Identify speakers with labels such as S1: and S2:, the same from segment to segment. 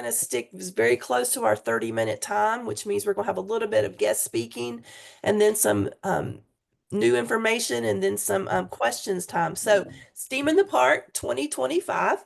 S1: to stick very close to our 30-minute time, which means we're going to have a little bit of guest speaking and then some new information and then some questions time. So, Steam in the Park 2025,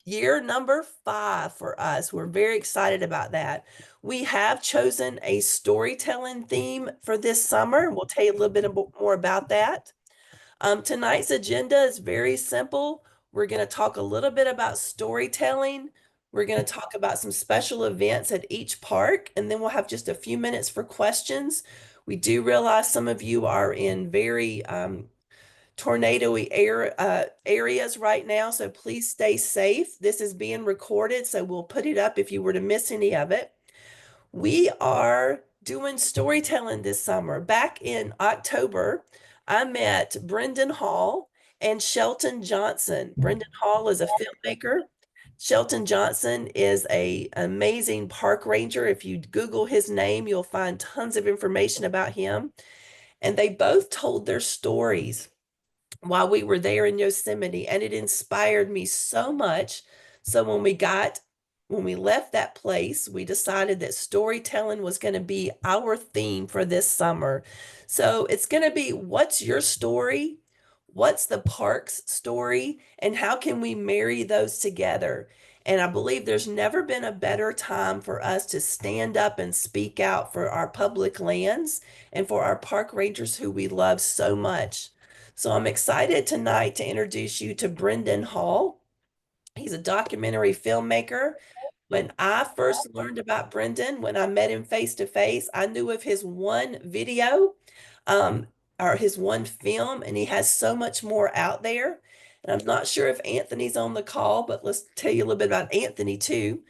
S1: year number 5 for us. We're very excited about that. We have chosen a storytelling theme for this summer. We'll tell you a little bit more about that. Tonight's agenda is very simple. We're going to talk a little bit about storytelling. We're going to talk about some special events at each park, and then we'll have just a few minutes for questions. We do realize some of you are in very tornado-y areas right now, so please stay safe. This is being recorded, so we'll put it up if you were to miss any of it. We are doing storytelling this summer. Back in October, I met Brendan Hall and Shelton Johnson. Brendan Hall is a filmmaker. Shelton Johnson is an amazing park ranger. If you Google his name, you'll find tons of information about him. And they both told their stories while we were there in Yosemite, and it inspired me so much. So when we left that place, we decided that storytelling was going to be our theme for this summer. So it's going to be, what's your story? What's the park's story? And how can we marry those together? And I believe there's never been a better time for us to stand up and speak out for our public lands and for our park rangers who we love so much. So I'm excited tonight to introduce you to Brendan Hall. He's a documentary filmmaker. When I first learned about Brendan, when I met him face to face, I knew of his one video, um, or his one film, and he has so much more out there. And I'm not sure if Anthony's on the call, but let's tell you a little bit about Anthony too.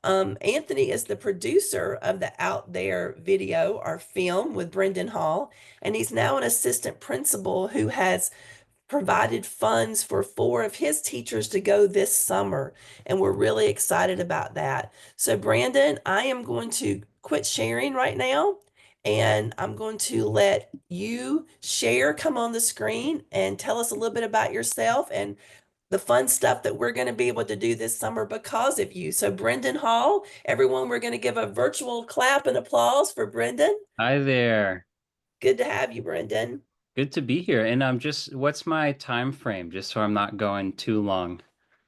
S1: Anthony is the producer of the Out There video or film with Brendan Hall, and he's now an assistant principal who has provided funds for 4 of his teachers to go this summer. And we're really excited about that. So, Brandon, I am going to quit sharing right now. And I'm going to let you share, come on the screen and tell us a little bit about yourself and the fun stuff that we're going to be able to do this summer because of you. So, Brendan Hall, everyone, we're going to give a virtual clap and applause for Brendan.
S2: Hi there.
S1: Good to have you, Brendan.
S2: Good to be here. And I'm just, what's my time frame, just so I'm not going too long?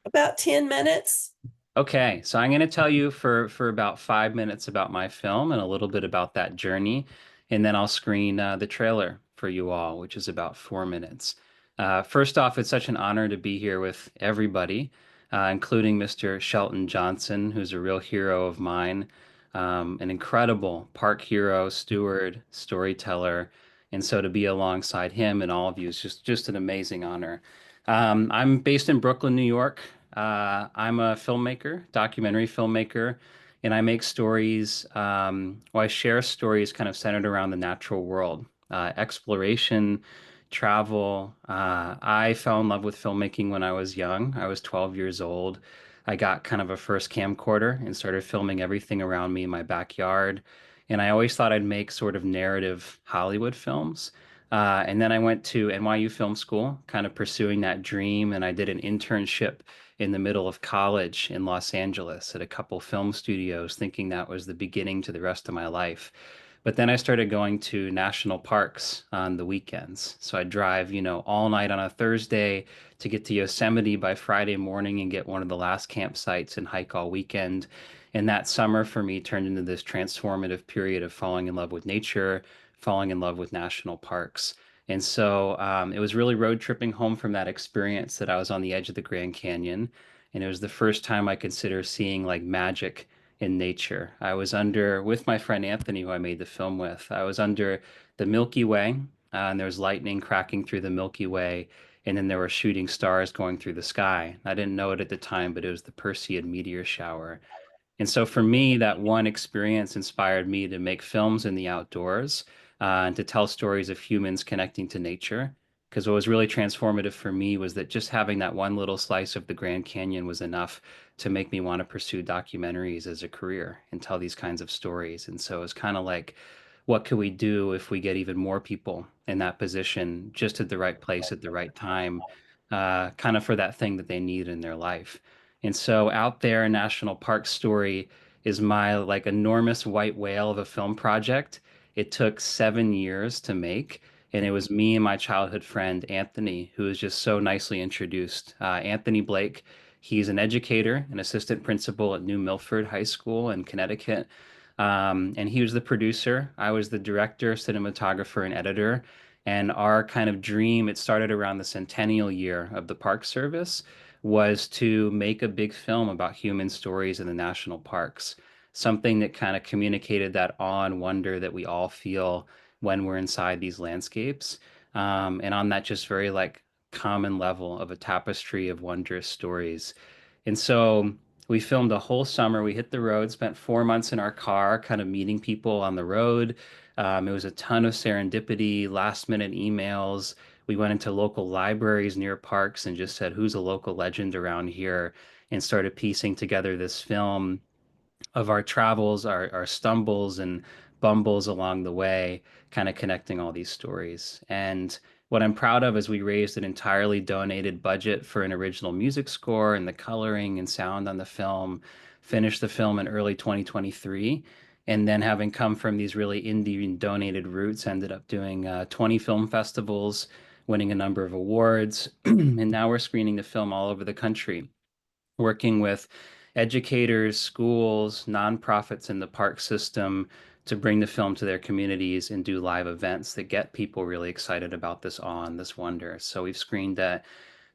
S1: About 10 minutes.
S2: Okay, so I'm going to tell you for about 5 minutes about my film and a little bit about that journey, and then I'll screen the trailer for you all, which is about 4 minutes. First off, it's such an honor to be here with everybody, including Mr. Shelton Johnson, who's a real hero of mine, an incredible park hero, steward, storyteller, and so to be alongside him and all of you is just an amazing honor. I'm based in Brooklyn, New York. I'm a filmmaker, documentary filmmaker, and I make stories, I share stories kind of centered around the natural world, exploration, travel. I fell in love with filmmaking when I was young. I was 12 years old. I got kind of a first camcorder and started filming everything around me in my backyard. And I always thought I'd make sort of narrative Hollywood films. And then I went to NYU Film School, kind of pursuing that dream, and I did an internship in the middle of college in Los Angeles at a couple film studios, thinking that was the beginning to the rest of my life. But then I started going to national parks on the weekends. So I'd drive, all night on a Thursday to get to Yosemite by Friday morning and get one of the last campsites and hike all weekend. And that summer for me turned into this transformative period of falling in love with nature, falling in love with national parks. And so it was really road tripping home from that experience that I was on the edge of the Grand Canyon. And it was the first time I consider seeing like magic in nature. I was under, with my friend Anthony, who I made the film with, I was under the Milky Way, and there was lightning cracking through the Milky Way. And then there were shooting stars going through the sky. I didn't know it at the time, but it was the Perseid meteor shower. And so for me, that one experience inspired me to make films in the outdoors and to tell stories of humans connecting to nature. Because what was really transformative for me was that just having that one little slice of the Grand Canyon was enough to make me want to pursue documentaries as a career and tell these kinds of stories. And so it's kind of like, what could we do if we get even more people in that position, just at the right place at the right time, kind of for that thing that they need in their life? And so out there, National Park Story is my like enormous white whale of a film project. It took 7 years to make, and it was me and my childhood friend Anthony, who was just so nicely introduced. Anthony Blake, he's an educator, an assistant principal at New Milford High School in Connecticut. And he was the producer. I was the director, cinematographer, and editor. And our kind of dream, it started around the centennial year of the Park Service, was to make a big film about human stories in the national parks, something that kind of communicated that awe and wonder that we all feel when we're inside these landscapes. And on that just very like common level of a tapestry of wondrous stories. And so we filmed a whole summer. We hit the road, spent 4 months in our car, kind of meeting people on the road. It was a ton of serendipity, last minute emails. We went into local libraries near parks and just said, who's a local legend around here? And started piecing together this film of our travels, our stumbles and bumbles along the way, kind of connecting all these stories. And what I'm proud of is we raised an entirely donated budget for an original music score and the coloring and sound on the film, finished the film in early 2023. And then having come from these really indie and donated roots, ended up doing 20 film festivals, winning a number of awards. And now we're screening the film all over the country, working with educators, schools, nonprofits in the park system to bring the film to their communities and do live events that get people really excited about this awe and this wonder. So we've screened at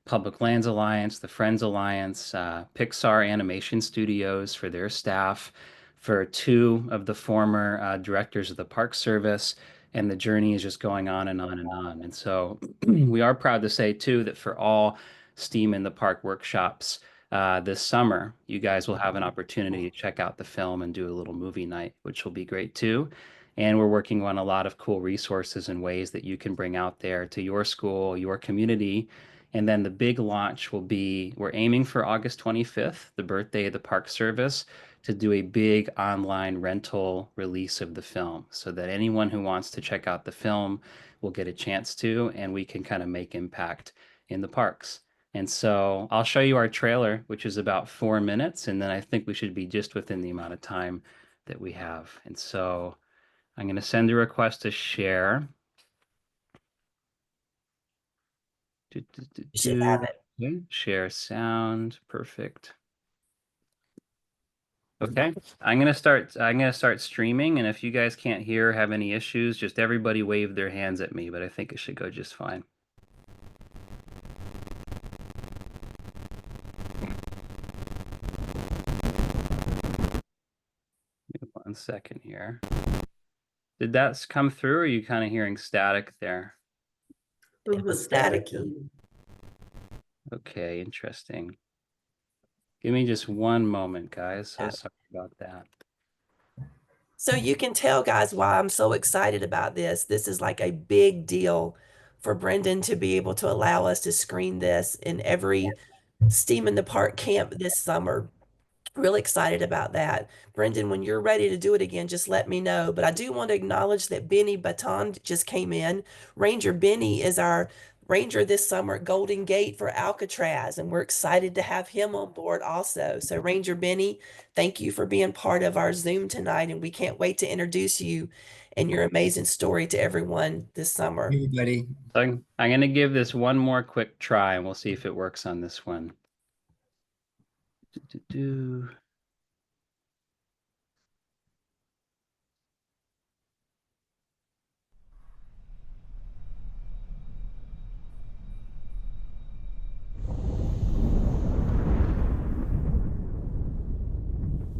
S2: Public Lands Alliance, the Friends Alliance, Pixar Animation Studios for their staff, for two of the former directors of the Park Service. And the journey is just going on and on and on. And so we are proud to say, too, that for all STEAM in the Park workshops this summer, you guys will have an opportunity to check out the film and do a little movie night, which will be great, too. And we're working on a lot of cool resources and ways that you can bring out there to your school, your community. And then the big launch will be, we're aiming for August 25th, the birthday of the Park Service, to do a big online rental release of the film so that anyone who wants to check out the film will get a chance to, and we can kind of make impact in the parks. And so I'll show you our trailer, which is about 4 minutes, and then I think we should be just within the amount of time that we have. And so I'm going to send a request to share.
S1: You should have it.
S2: Okay, share sound, perfect. Okay, I'm gonna start streaming, and if you guys can't hear, have any issues, just everybody wave their hands at me, but I think it should go just fine. Give 1 second here. Did that come through, or are you kind of hearing static there?
S1: It was staticky.
S2: Okay, interesting. Give me just one moment, guys. So
S1: Yeah.
S2: sorry about that.
S1: So you can tell, guys, why I'm so excited about this. This is like a big deal for Brendan to be able to allow us to screen this in every STEAM in the Park camp this summer. Really excited about that. Brendan, when you're ready to do it again, just let me know. But I do want to acknowledge that Benny Baton just came in. Ranger Benny is our ranger this summer at Golden Gate for Alcatraz, and we're excited to have him on board also. So Ranger Benny, thank you for being part of our Zoom tonight, and we can't wait to introduce you and your amazing story to everyone this summer.
S3: Hey, buddy.
S2: So I'm going to give this one more quick try, and we'll see if it works on this one.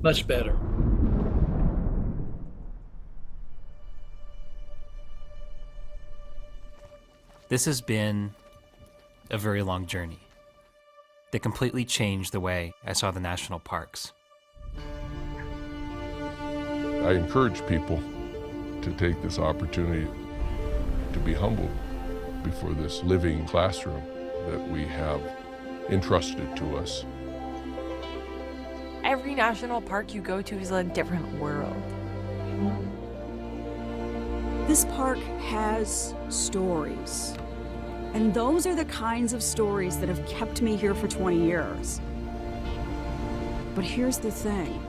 S4: Much better.
S5: This has been a very long journey that completely changed the way I saw the national parks.
S6: I encourage people to take this opportunity to be humbled before this living classroom that we have entrusted to us.
S7: Every national park you go to is a different world.
S8: This park has stories. And those are the kinds of stories that have kept me here for 20 years. But here's the thing.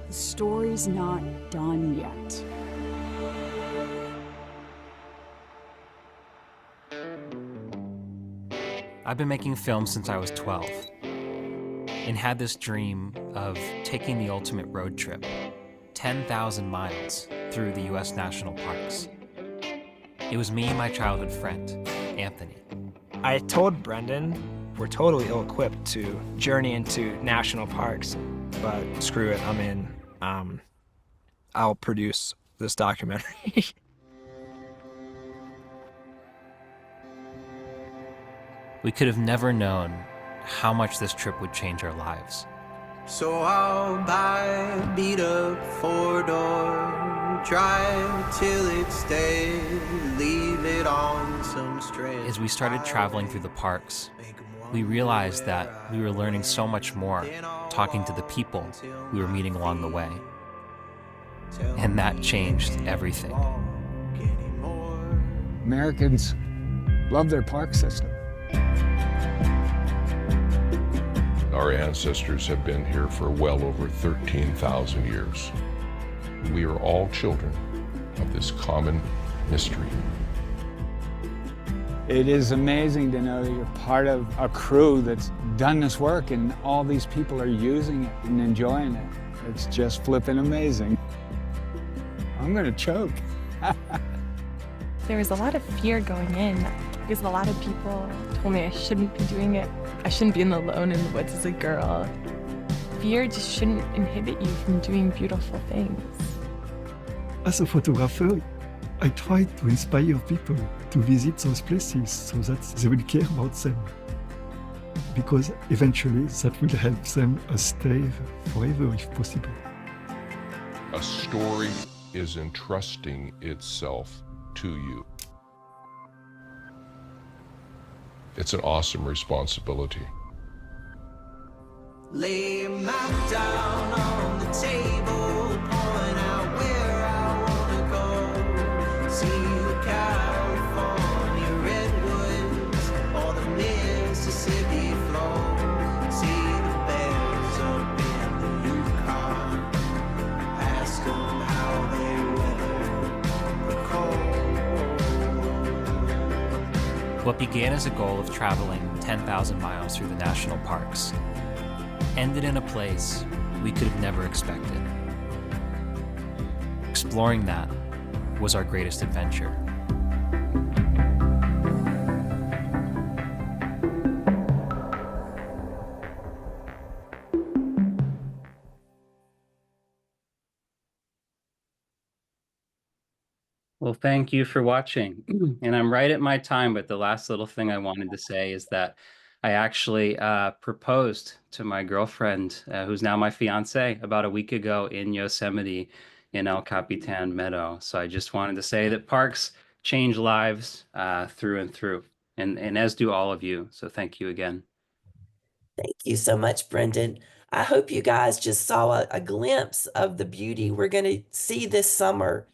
S8: The story's not done yet.
S5: I've been making films since I was 12 and had this dream of taking the ultimate road trip, 10,000 miles through the US national parks. It was me and my childhood friend, Anthony.
S3: I told Brendan we're totally ill-equipped to journey into national parks, but screw it, I'm in. I'll produce this documentary.
S5: We could have never known how much this trip would change our lives.
S4: So I'll buy a beat up 4-door, drive till it's dead, leave it on some stretch.
S5: As we started traveling through the parks, we realized that we were learning so much more talking to the people we were meeting along the way. And that changed everything.
S9: Americans love their park system.
S6: Our ancestors have been here for well over 13,000 years. We are all children of this common mystery.
S9: It is amazing to know that you're part of a crew that's done this work and all these people are using it and enjoying it. It's just flipping amazing. I'm gonna choke.
S10: There was a lot of fear going in because a lot of people told me I shouldn't be doing it. I shouldn't be alone in the woods as a girl. Fear just shouldn't inhibit you from doing beautiful things.
S11: As a photographer, I try to inspire people to visit those places so that they will care about them. Because eventually that will help them stay forever if possible.
S6: A story is entrusting itself to you. It's an awesome responsibility.
S4: Lay a map down on the table, point out where I wanna go. See the California redwoods or the Mississippi flow. See the bears up in the Yukon. Ask them how they weather the cold.
S5: What began as a goal of traveling 10,000 miles through the national parks ended in a place we could have never expected. Exploring that was our greatest adventure.
S2: Well, thank you for watching. And I'm right at my time, but the last little thing I wanted to say is that I actually proposed to my girlfriend, who's now my fiance, about a week ago in Yosemite in El Capitan Meadow. So I just wanted to say that parks change lives through and through, and as do all of you. So thank you again.
S1: Thank you so much, Brendan. I hope you guys just saw a glimpse of the beauty we're going to see this summer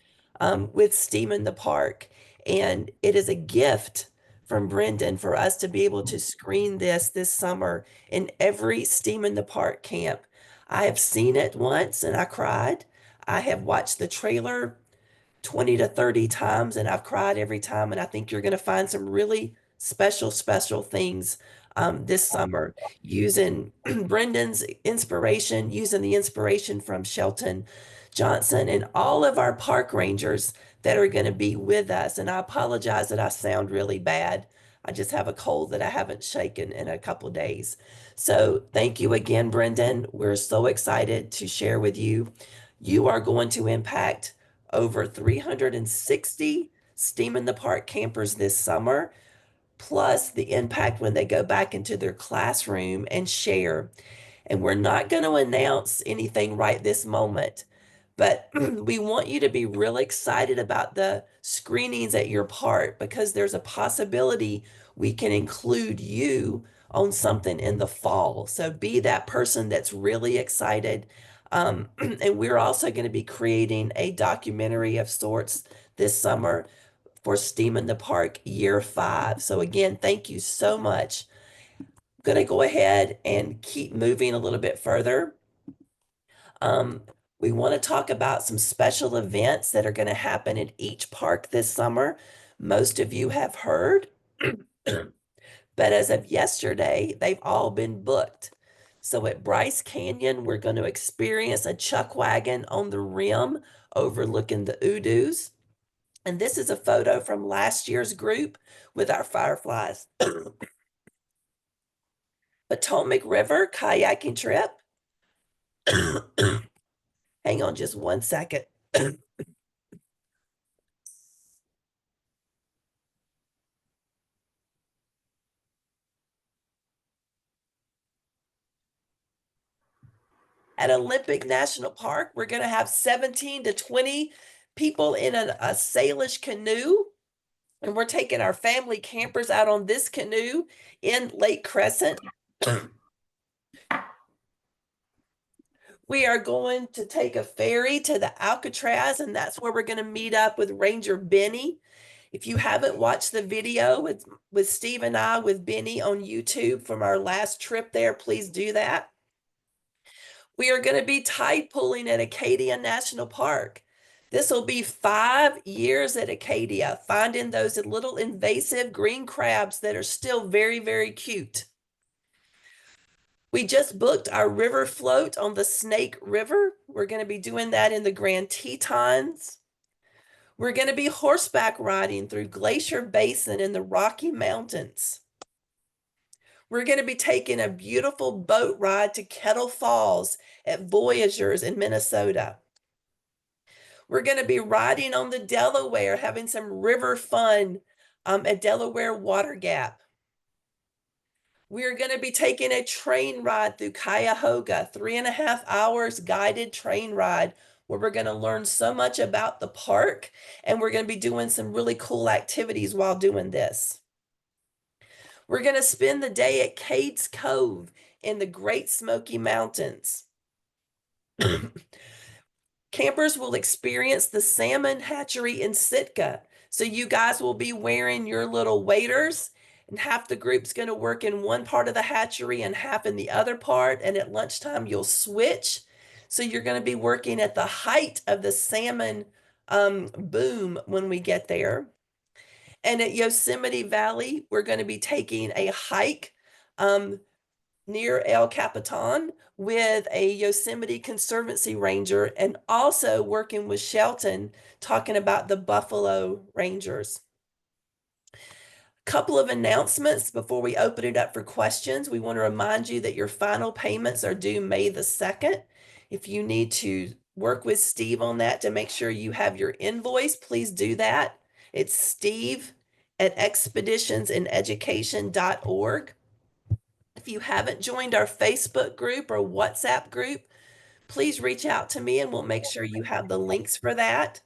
S1: with Steam in the Park. And it is a gift from Brendan for us to be able to screen this summer in every Steam in the Park camp. I have seen it once and I cried. I have watched the trailer 20 to 30 times and I've cried every time. And I think you're going to find some really special things this summer using Brendan's inspiration, using the inspiration from Shelton Johnson and all of our park rangers that are going to be with us. And I apologize that I sound really bad. I just have a cold that I haven't shaken in a couple days. So thank you again, Brendan. We're so excited to share with you. You are going to impact over 360 Steam in the Park campers this summer, plus the impact when they go back into their classroom and share. And we're not going to announce anything right this moment, but we want you to be really excited about the screenings at your park because there's a possibility we can include you on something in the fall. So be that person that's really excited. And we're also going to be creating a documentary of sorts this summer for Steam in the Park Year 5. So again, thank you so much. going to go ahead and keep moving a little bit further. We want to talk about some special events that are going to happen at each park this summer. Most of you have heard, but as of yesterday, they've all been booked. So at Bryce Canyon, we're going to experience a chuck wagon on the rim overlooking the Udus. And this is a photo from last year's group with our fireflies. Potomac River kayaking trip. Hang on just one second. At Olympic National Park, we're going to have 17 to 20 people in a Salish canoe. And we're taking our family campers out on this canoe in Lake Crescent. We are going to take a ferry to the Alcatraz, and that's where we're going to meet up with Ranger Benny. If you haven't watched the video with Steve and I with Benny on YouTube from our last trip there, please do that. We are going to be tide pooling at Acadia National Park. This will be 5 years at Acadia, finding those little invasive green crabs that are still very, very cute. We just booked our river float on the Snake River. We're going to be doing that in the Grand Tetons. We're going to be horseback riding through Glacier Basin in the Rocky Mountains. We're going to be taking a beautiful boat ride to Kettle Falls at Voyageurs in Minnesota. We're going to be riding on the Delaware, having some river fun at Delaware Water Gap. We're going to be taking a train ride through Cuyahoga, 3.5 hours guided train ride, where we're going to learn so much about the park, and we're going to be doing some really cool activities while doing this. We're going to spend the day at Cades Cove in the Great Smoky Mountains. Campers will experience the salmon hatchery in Sitka. So you guys will be wearing your little waders, and half the group's going to work in one part of the hatchery and half in the other part. And at lunchtime, you'll switch. So you're going to be working at the height of the salmon boom when we get there. And at Yosemite Valley, we're going to be taking a hike near El Capitan with a Yosemite Conservancy ranger, and also working with Shelton, talking about the Buffalo Rangers. Couple of announcements before we open it up for questions. We want to remind you that your final payments are due May the 2nd. If you need to work with Steve on that to make sure you have your invoice, please do that. It's steve@expeditionsineducation.org. If you haven't joined our Facebook group or WhatsApp group, please reach out to me and we'll make sure you have the links for that.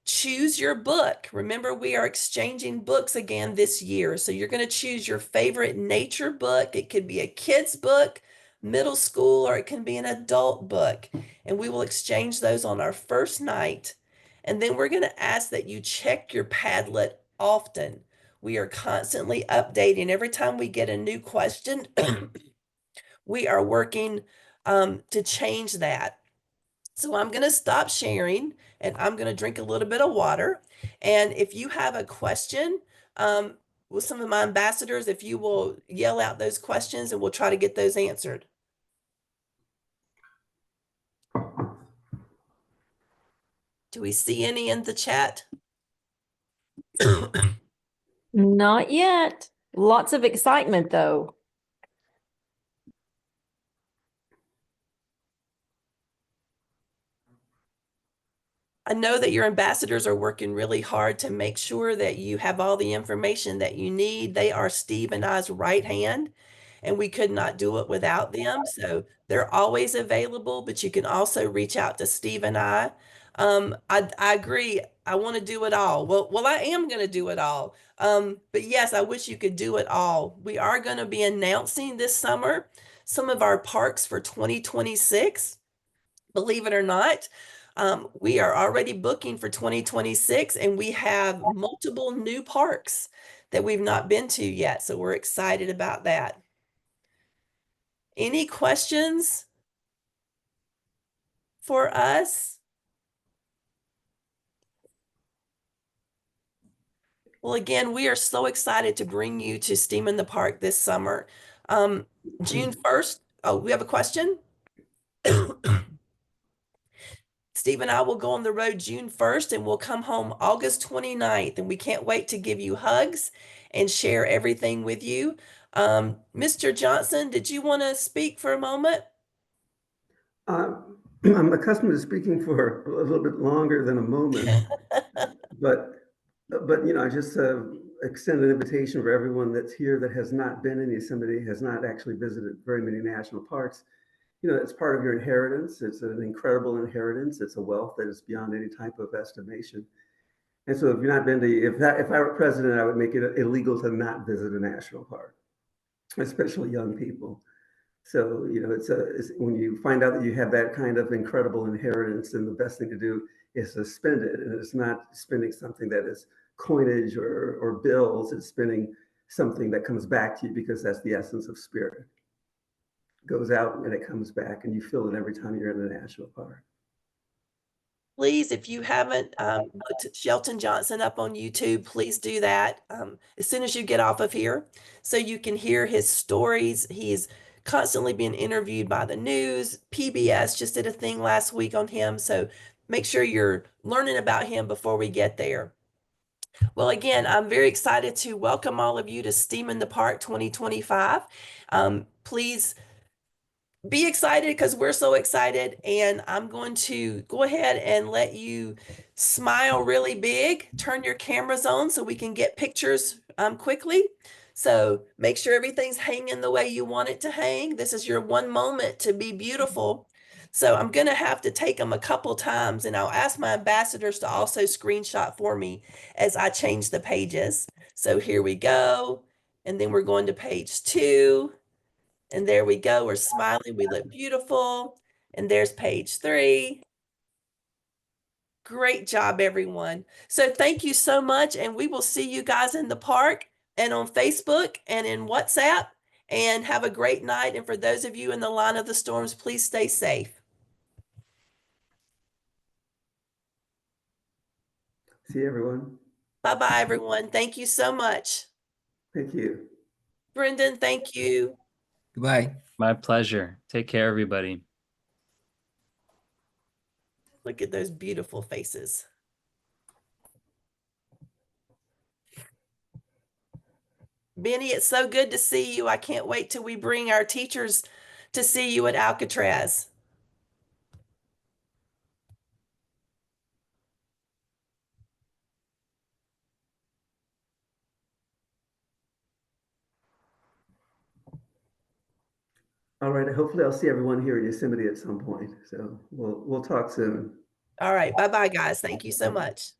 S1: Choose your book. Remember, we are exchanging books again this year. So you're going to choose your favorite nature book. It could be a kid's book, middle school, or it can be an adult book. And we will exchange those on our first night. And then we're going to ask that you check your Padlet often. We are constantly updating. Every time we get a new question, we are working to change that. So I'm going to stop sharing and I'm going to drink a little bit of water. And if you have a question with some of my ambassadors, if you will yell out those questions and we'll try to get those answered. Do we see any in the chat?
S12: Not yet. Lots of excitement, though.
S1: I know that your ambassadors are working really hard to make sure that you have all the information that you need. They are Steve and I's right hand, and we could not do it without them. So they're always available, but you can also reach out to Steve and I. I agree. I want to do it all. Well, I am going to do it all. But yes, I wish you could do it all. We are going to be announcing this summer some of our parks for 2026. Believe it or not, we are already booking for 2026, and we have multiple new parks that we've not been to yet. So we're excited about that. Any questions for us? Well, again, we are so excited to bring you to STEAM in the Park this summer. June 1st. Oh, we have a question? Steve and I will go on the road June 1st and we'll come home August 29th. And we can't wait to give you hugs and share everything with you. Mr. Johnson, did you want to speak for a moment?
S13: I'm accustomed to speaking for a little bit longer than a moment, but you know, I just extend an invitation for everyone that's here that has not been in Yosemite, has not actually visited very many national parks. You know, it's part of your inheritance. It's an incredible inheritance. It's a wealth that is beyond any type of estimation. And so if you've not been to, if I were president, I would make it illegal to not visit a national park, especially young people. So, you know, it's when you find out that you have that kind of incredible inheritance, then the best thing to do is to spend it. And it's not spending something that is coinage or bills. It's spending something that comes back to you, because that's the essence of spirit. It goes out and it comes back, and you feel it every time you're in a national park.
S1: Please, if you haven't looked Shelton Johnson up on YouTube, please do that as soon as you get off of here, so you can hear his stories. He's constantly being interviewed by the news. PBS just did a thing last week on him, so make sure you're learning about him before we get there. Well, again, I'm very excited to welcome all of you to STEAM in the Park 2025. Please be excited, because we're so excited, and I'm going to go ahead and let you smile really big. Turn your cameras on so we can get pictures quickly. So make sure everything's hanging the way you want it to hang. This is your one moment to be beautiful. So I'm going to have to take them a couple times, and I'll ask my ambassadors to also screenshot for me as I change the pages. So here we go. And then we're going to page 2. And there we go. We're smiling. We look beautiful. And there's page 3. Great job, everyone. So thank you so much. And we will see you guys in the park and on Facebook and in WhatsApp. And have a great night. And for those of you in the line of the storms, please stay safe.
S13: See you, everyone.
S1: Bye-bye, everyone. Thank you so much.
S13: Thank you.
S1: Brendan, thank you.
S2: Goodbye. My pleasure. Take care, everybody.
S1: Look at those beautiful faces. Benny, it's so good to see you. I can't wait till we bring our teachers to see you at Alcatraz.
S13: All right. Hopefully I'll see everyone here in Yosemite at some point. So we'll talk soon.
S1: All right. Bye-bye, guys. Thank you so much.